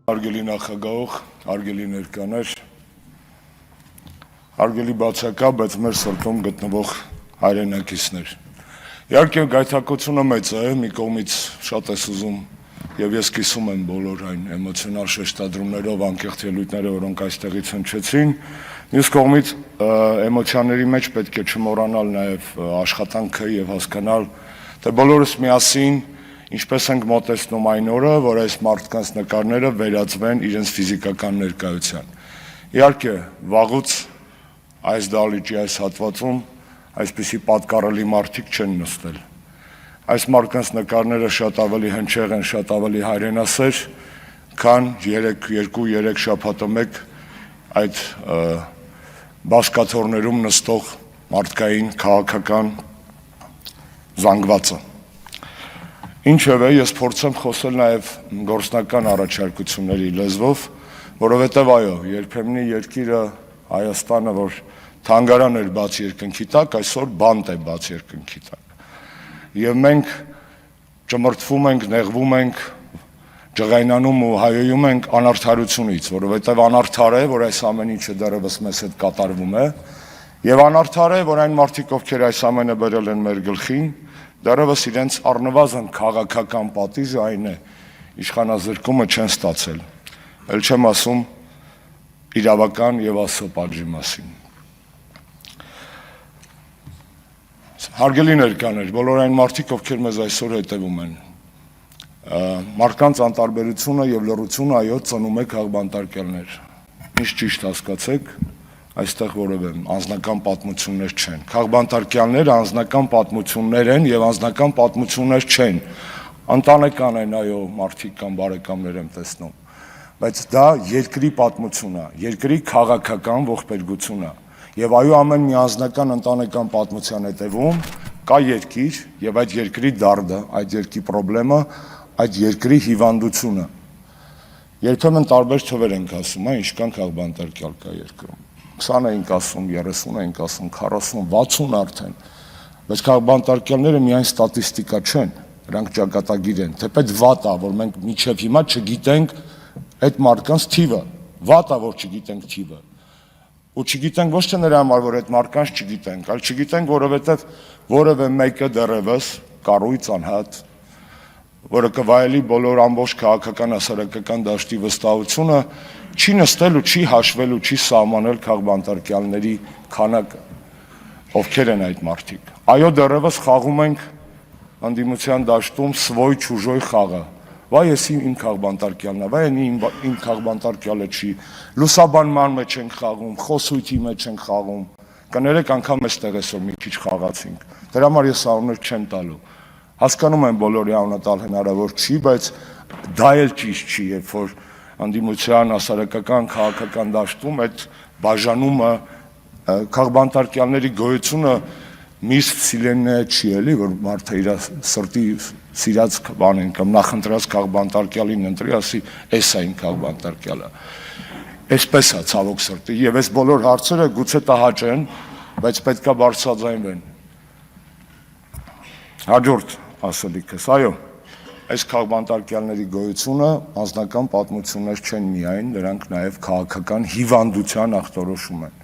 Հարգելի նախագահող, հարգելի ներկաներ, հարգելի բացակա, բայց մեր սրտում գտնվող հայրենակիցներ։ Իհարկե գայթակղությունը մեծ է, մի կողմից շատ ես ուզում եւ ես կիսում եմ բոլոր այն էմոցիոնալ շեշտադրումներով, անկեղծ ելույթները, որոնք այստեղից հնչեցին, մյուս կողմից էմոցիաների մեջ պետք է չմոռանալ նաեւ աշխատանքը եւ հասկանալ, թե բոլորս միասին ինչպես ենք մոտեցնում այն օրը, որ այս մարդկանց նկարները վերածվեն իրենց ֆիզիկական ներկայության։ Իհարկե, վաղուց այս դահլիճի այս հատվածում այսպիսի պատկառելի մարդիկ չեն նստել։ Այս մարդկանց նկարները շատ ավելի հնչեղ են, շատ ավելի հայրենասեր, քան 2-3 շաբաթը մեկ այդ բազկաթոռներում նստող մարդկային քաղաքական զանգվածը։ Ինչևէ, ես փորձեմ խոսել նաև գործնական առաջարկությունների լեզվով, որովհետև այո, երբեմն երկիրը Հայաստանը, որ թանգարան էր բաց երկնքի տակ, այսօր բանտ է բաց երկնքի տակ։ Եվ մենք ճմրթվում ենք, նեղվում ենք, ջղայնանում ու հայոյում ենք անարդարությունից, որովհետև անարդար է, որ այս ամեն ինչը դեռևս մեզ հետ կատարվում է, եւ անարդար է, որ այն մարդիկ, ովքեր այս ամենը բերել են մեր գլխին, դեռևս իրենց առնվազն քաղաքական պատիժը այն է, իշխանազրկումը չեն ստացել, էլ չեմ ասում իրավական եւ Աստծո պատժի մասին։ Հարգելի ներկաներ, բոլոր այն մարդիկ, ովքեր մեզ այսօր հետևում են, մարդկանց անտարբերությունը եւ լռությունը այո ծնում է քաղբանտարկյալներ։ Ինչ ճիշտ հասկացեք, այստեղ որևէ անձնական պատմություններ չեն։ Քաղբանտարկյալները անձնական պատմություններ են եւ անձնական պատմություններ չեն։ Ընտանեկան են, այո, մարդիկ կամ բարեկամներ եմ տեսնում, բայց դա երկրի պատմություն է, երկրի քաղաքական ողբերգություն է։ Եվ այո, ամեն մի անձնական ընտանեկան պատմության հետևում կա երկիր եւ այդ երկրի դարդը, այդ երկրի խնդրեմը, այդ երկրի հիվանդությունը։ Երբեմն տարբեր թվեր ենք ասում, ինչքան քաղբանտարկյալ կա երկրում։ 20 ենք ասում, 30 ենք ասում, 40, 60 արդեն, բայց քաղբանտարկյալները միայն ստատիստիկա չեն, նրանք ճակատագիր են, թեպետ վատ է, որ մենք մինչև հիմա չգիտենք այդ մարդկանց թիվը, վատ է, որ չգիտենք թիվը, ու չգիտենք ոչ թե նրա համար, որ այդ մարդկանց չգիտենք, այլ չգիտենք, որովհետև որևէ մեկը դեռևս կառույց անհատ, որը կվայելի բոլոր ամբողջ քաղաքական հասարակական դաշտի վստահությունը, չի նստել ու չի հաշվել ու չի սահմանել քաղբանտարկյալների քանակը, ովքեր են այդ մարդիկ։ Այո, դեռևս խաղում ենք ընդդիմության դաշտում svoi-chuzhoi խաղը։ Վայ ես իմ քաղբանտարկյալն է, վայ իմ քաղբանտարկյալը չի։ Լուսաբանման մեջ ենք խաղում, խոսույթի մեջ ենք խաղում։ Կներեք անգամ այստեղ այսօր մի քիչ խաղացինք։ Դրա համար ես անուններ չեմ տալու։ Հասկանում եմ բոլորի անունը տալ հնարավոր չի, բայց դա էլ ճիշտ չի, երբ որ ընդդիմության հասարակական քաղաքական դաշտում այդ բաժանումը քաղբանտարկյալների գոյությունը միստ սիլենե չի էլի, որ մարդը իր սրտի սիրած բանեն կամ նախընտրած քաղբանտարկյալին ընտրի, ասի էս է իմ քաղբանտարկյալը։ Այսպես է ցավոք սրտի, եւ այս բոլոր հարցերը գուցե տհաճ են, բայց պետքա բարձրաձայնվեն։ Հաջորդ ասելիքս, այո, այս քաղբանտարկյալների գոյությունը անձնական պատմություններ չեն միայն, նրանք նաև քաղաքական հիվանդության ախտորոշում են։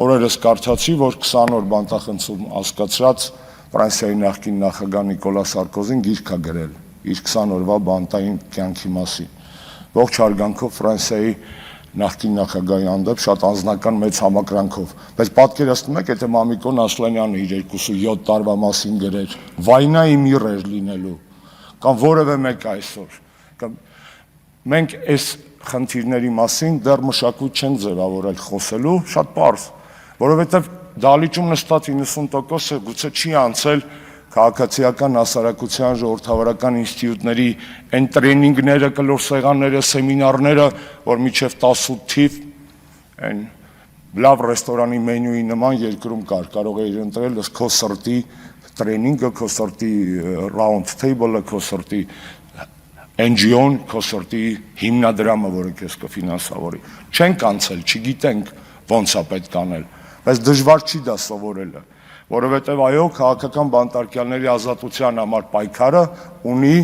Օրերս կարդացի, որ 20 օր բանտախցում հասկացրած Ֆրանսիայի նախկին նախագահ Նիկոլա Սարկոզին գիրք է գրել իր 20 օրվա բանտային կյանքի մասին։ Ողջ հարգանքով Ֆրանսիայի նախկին նախագահի հանդեպ շատ անձնական մեծ համակրանքով, բայց պատկերացնում եք, եթե Մամիկոն Ասլանյանը իր 27 տարվա մասին գրեր, վայնայի միր էր լինելու, կամ որևէ մեկ այսօր, կամ մենք այս խնդիրների մասին դեռ մշակույթ չենք ձևավորել խոսելու, շատ պարզ, որովհետև դահլիճում նստած 90%-ը գուցե չի անցել քաղաքացիական հասարակության ժողովրդավարական ինստիտուտների այն տրեյնինգները, կլոր սեղանները, սեմինարները, որ մինչև 18 թիվ այն լավ ռեստորանի մենյուի նման երկրում կար, կարող էիր ընտրել քո սրտի տրեյնինգը, քո սրտի round table-ը, քո սրտի NGO-ն, քո սրտի հիմնադրամը, որը քեզ կֆինանսավորի։ Չենք անցել, չգիտենք ոնց է պետք անել, բայց դժվար չի դա սովորելը, որովհետև այո, քաղաքական բանտարկյալների ազատության համար պայքարը ունի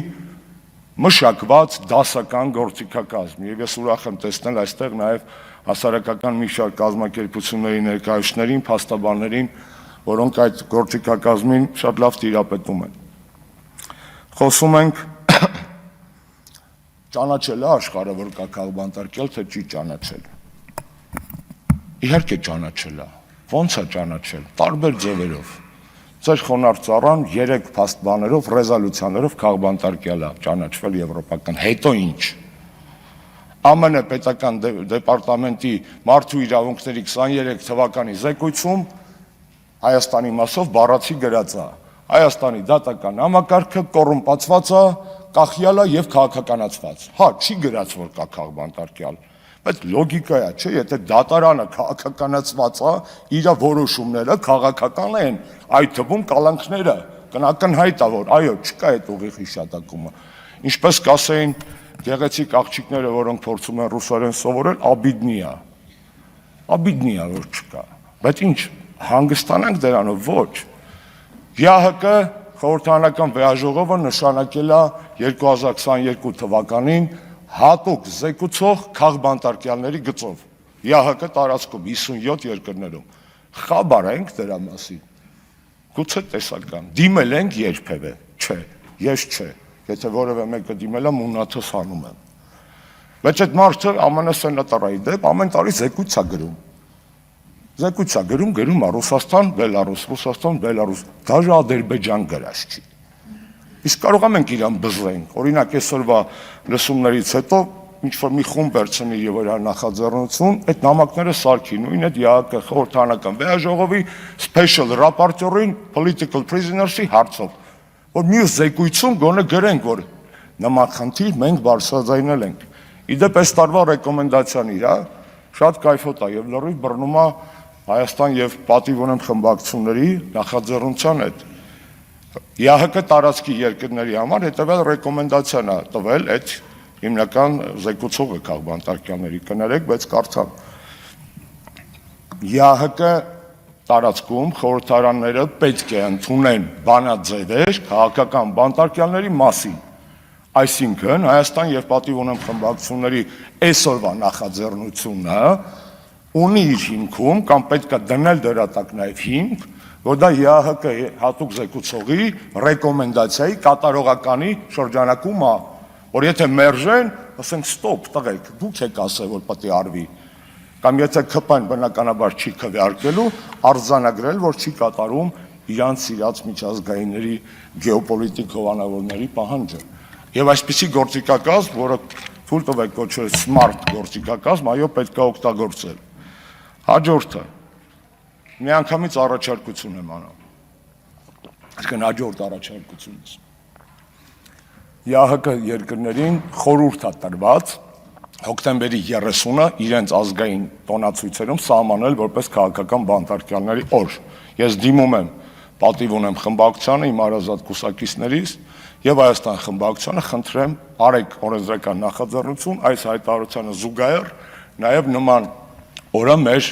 մշակված դասական գործիքակազմ, եւ ես ուրախ եմ տեսնել այստեղ նաեւ հասարակական մի շարք կազմակերպությունների ներկայացուցիչներին, փաստաբաններին, որոնք այդ գործիքակազմին շատ լավ տիրապետում են։ Խոսում ենք ճանաչել է աշխարհը, որ կա քաղբանտարկյալ, թե չի ճանաչել։ Իհարկե ճանաչել է։ Ոնց է ճանաչել։ Տարբեր ձևերով։ Ձեր խոնարհ ծառան 3 փաստաբաներով, ռեզոլյուցիաներով քաղբանտարկյալ է ճանաչվել եվրոպական։ Հետո ինչ։ ԱՄՆ պետական դեպարտամենտի մարդու իրավունքների 23 թվականի զեկույցում Հայաստանի մասով բառացի գրած է. Հայաստանի դատական համակարգը կոռումպացված է, կախյալ է եւ քաղաքականացված։ Հա, չի գրած, որ կա քաղբանտարկյալ, բայց լոգիկա է, չէ՞, եթե դատարանը քաղաքականացված է, իր որոշումները քաղաքական են, այդ թվում կալանքները կնականհայտ է, որ այո, չկա այդ ուղիղ հիշատակումը։ Ինչպես կասեին գեղեցիկ աղջիկները, որոնք փորձում են ռուսերեն սովորել, աբիդնի է, որ չկա։ Բայց ինչ, հանգստանանք դրանով, ոչ։ ԵԱՀԿ խորհրդարանական վեաժողովը նշանակել է 2022 թվականին հատուկ զեկուցող քաղբանտարկյալների գծով։ ԵԱՀԿ տարածքում 57 երկրներում։ Խաբար ենք դրա մասին։ Գուցե տեսական։ Դիմել ենք երբևէ։ Չէ, ես չէ։ Եթե որևէ մեկը դիմել է, մունաթս հանում եմ։ Բայց այդ մարդը ԱՄՆ սենատորայի դեպ ամեն տարի զեկույց է գրում։ Զեկույց է գրում է Ռուսաստան, Բելարուս, Ռուսաստան, Բելարուս, դաժե Ադրբեջան գրած չի։ Իսկ կարող ենք իրան բզենք։ Օրինակ այսօրվա լսումներից հետո ինչ-որ մի խումբ վերցնի եւ իր նախաձեռնություն, այդ նամակները սարքի, նույն այդ ԵԱՀԿ խորհրդարանական վեաժողովի special rapporteur-ին political prisoners-ի հարցով, որ մյուս զեկույցում գոնե գրենք, որ նման խնդիր մենք բարձրաձայնել ենք։ Իդեպ այս տարվա ռեկոմենդացիան իր շատ կայֆոտ է եւ լրիվ բռնում է Հայաստան եւ պատիվ ունեմ խմբակցությունների նախաձեռնության հետ։ ԵԱՀԿ տարածքի երկրների համար հետեւյալ ռեկոմենդացիան է տվել այդ հիմնական զեկուցողը քաղբանտարկյալների կներեք, բայց կարդամ։ ԵԱՀԿ տարածքում խորհրդարանները պետք է ընդունեն բանաձևեր քաղաքական բանտարկյալների մասին։ Այսինքն Հայաստան եւ պատիվ ունեմ խմբակցությունների այսօրվա նախաձեռնությունը ունի իր հիմքում կամ պետք է դնել դրա տակ նաեւ հիմք, որ դա ԵԱՀԿ հատուկ զեկուցողի ռեկոմենդացիայի կատարողականի շրջանակում է, որ եթե մերժեն, ասենք ստոպ, տղեկ, դուք եք ասել, որ պետք է արվի, կամ եթե ԿՊ-ն բնականաբար չի քվեարկելու, արձանագրել, որ չի կատարում իրանց սիրած միջազգայինների գեոպոլիտիկ հովանավորների պահանջը։ Եվ այսպիսի գործիքակազմ, որը թույլ տվեք կոչել smart գործիքակազմ, այո, պետք է օգտագործել։ Հաջորդը միանգամից առաջարկություն եմ անում։ Այսինքն հաջորդ առաջարկությունից։ ԵԱՀԿ երկրներին խորհուրդ է տրված հոկտեմբերի 30-ը իրենց ազգային տոնացույցերում սահմանել որպես քաղաքական բանտարկյալների օր։ Ես դիմում եմ պատիվ ունեմ խմբակցությանը, իմ հարազատ կուսակիցներից եւ Հայաստան խմբակցությանը խնդրեմ արեք օրենսդրական նախաձեռնություն այս հայտարարությանը զուգահեռ նաեւ նման օրը մեր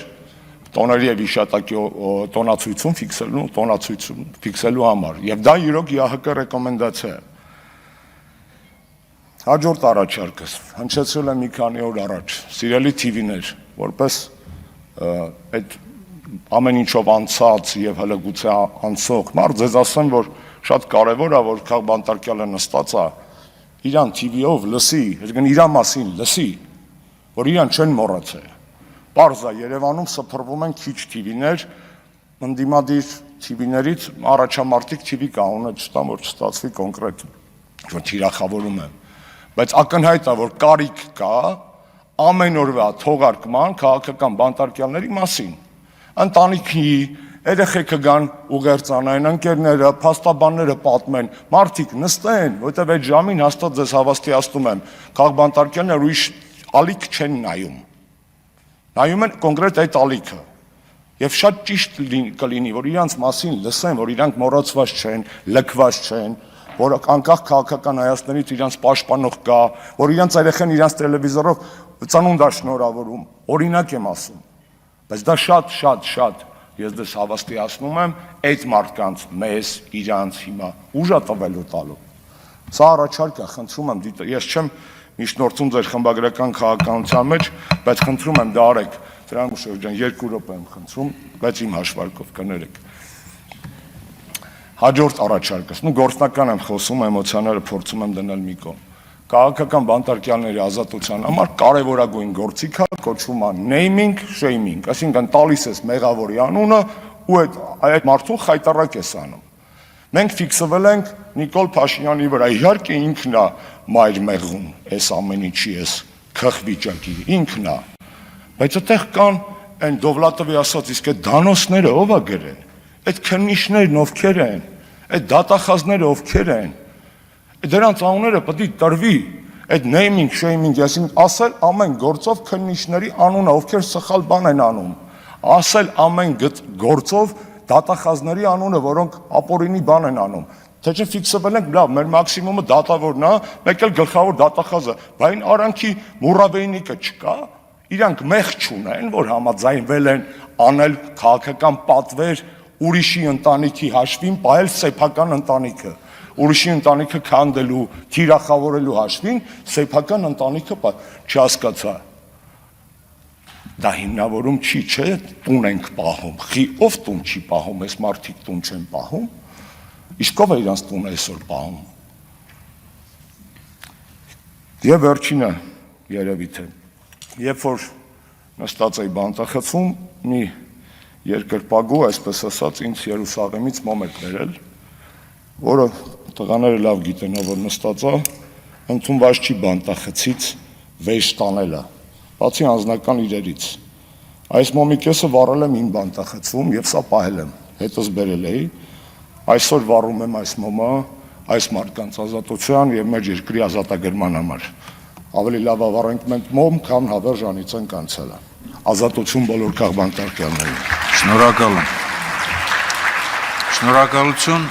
տոների եւ հիշատակի տոնացույցում ֆիքսելու համար եւ դա իրոք ԵԱՀԿ ռեկոմենդացիա է։ Հաջորդ առաջարկս հնչեցրել է մի քանի օր առաջ, սիրելի TV-ներ, որպես այդ ամեն ինչով անցած եւ հələ գուցե անցող մարդ, ձեզ ասեմ, որ շատ կարեւոր է, որ քաղբանտարկյալը նստած է, իրան TV-ով լսի, այսինքն իր մասին լսի, որ իրան չեն մոռացել։ Պարզ է, Երևանում սփռվում են քիչ TV-ներ, ընդդիմադիր TV-ներից առաջամարտիկ TV կա, ունը չտամ, որ չստացվի կոնկրետ, որ թիրախավորում եմ, բայց ակնհայտ է, որ կարիք կա ամեն օրվա թողարկման քաղաքական բանտարկյալների մասին, ընտանիքի, երեխեքը գան ուղերձանային, ընկերները, փաստաբանները պատմեն, մարդիկ նստեն, որտեղ այդ ժամին հաստատ ձեզ հավաստիացնում եմ, քաղբանտարկյալները ուրիշ ալիք չեն նայում։ Նայում են կոնկրետ այդ ալիքը։ Եվ շատ ճիշտ կլինի, որ իրանց մասին լսեն, որ իրանք մոռացված չեն, լքված չեն, որ անկախ քաղաքական հայացքներից իրանց պաշտպանող կա, որ իրանց երեխան իրանց տելևիզորով ծնունդ է շնորհավորում, օրինակ եմ ասում։ Բայց դա շատ ես դες հավաստիացնում եմ այդ մարդկանց մեզ իրանց հիմա ուժ է տվելու տալու։ Սա առաջարկ է, խնդրում եմ, ես չեմ միջնորդում ձեր խմբագրական քաղաքականության մեջ, բայց խնդրում եմ դա արեք, Սրանուշև ջան, 2 րոպե եմ խնդրում, բայց իմ հաշվարկով կներեք։ Հաջորդ առաջարկս, գործնական եմ խոսում, էմոցիաները փորձում եմ դնել մի կողմ։ Քաղաքական բանտարկյալների ազատության համար կարևորագույն գործիքը կոչվում է naming, shaming, այսինքն տալիս ես մեղավորի անունը ու այդ մարդուն խայտառակ ես անում։ Մենք ֆիքսվել ենք Նիկոլ Փաշինյանի վրա, իհարկե ինքն է մայր մեղուն, այս ամեն ինչի էս քխվիճակի, ինքն է։ Բայց այդտեղ կան այն Դովլատովի ասած, իսկ այդ դանոսները ով է գրել, այդ քննիչներն ովքեր են, այդ դատախազները ովքեր են, դրանց անունները պետք է տրվի, այդ naming, shaming, այսինքն ասել ամեն գործով քննիչների անունը, ովքեր սխալ բան են անում, ասել ամեն գործով դատախազների անունը, որոնք ապօրինի բան են անում, թե չէ ֆիքսվել ենք, լավ, մեր մաքսիմումը դատավորն է, մեկ էլ գլխավոր դատախազը, բայց արանքի մուրավեյնիկը չկա, իրանք մեղ չունեն, որ համաձայնվել են անել քաղաքական պատվեր ուրիշի ընտանիքի հաշվին, պահել սեփական ընտանիքը, ուրիշի ընտանիքը քանդելու, թիրախավորելու հաշվին, սեփական ընտանիքը չհասկացա։ Դա հիմնավորում չի, չէ, տուն ենք պահում, ով տուն չի պահում, այս մարդիկ տուն չեն պահում, իսկ ով է իրանց տունը այսօր պահում։ Եվ վերջինը երևի թե, երբ որ նստած էի բանտախցում, մի երկրպագու, այսպես ասած, ինձ Երուսաղեմից մոմ եք վերել, որը տղաները լավ գիտեն, որ նստած է, ընդունված չի բանտախցից վեժ տանելը, բացի անձնական իրերից։ Այս մոմի կեսը վառել եմ իմ բանտախցում և սա պահել եմ, հետս բերել էի, այսօր վառում եմ այս մոմը, այս մարդկանց ազատության և մեր երկրի ազատագրման համար։ Ավելի լավ ավառենք մենք մոմ, քան հավերժ անիծենք անցյալը։ Ազատություն բոլոր քաղբանտարկյալներին։ Շնորհակալ եմ։ Շնորհակալություն։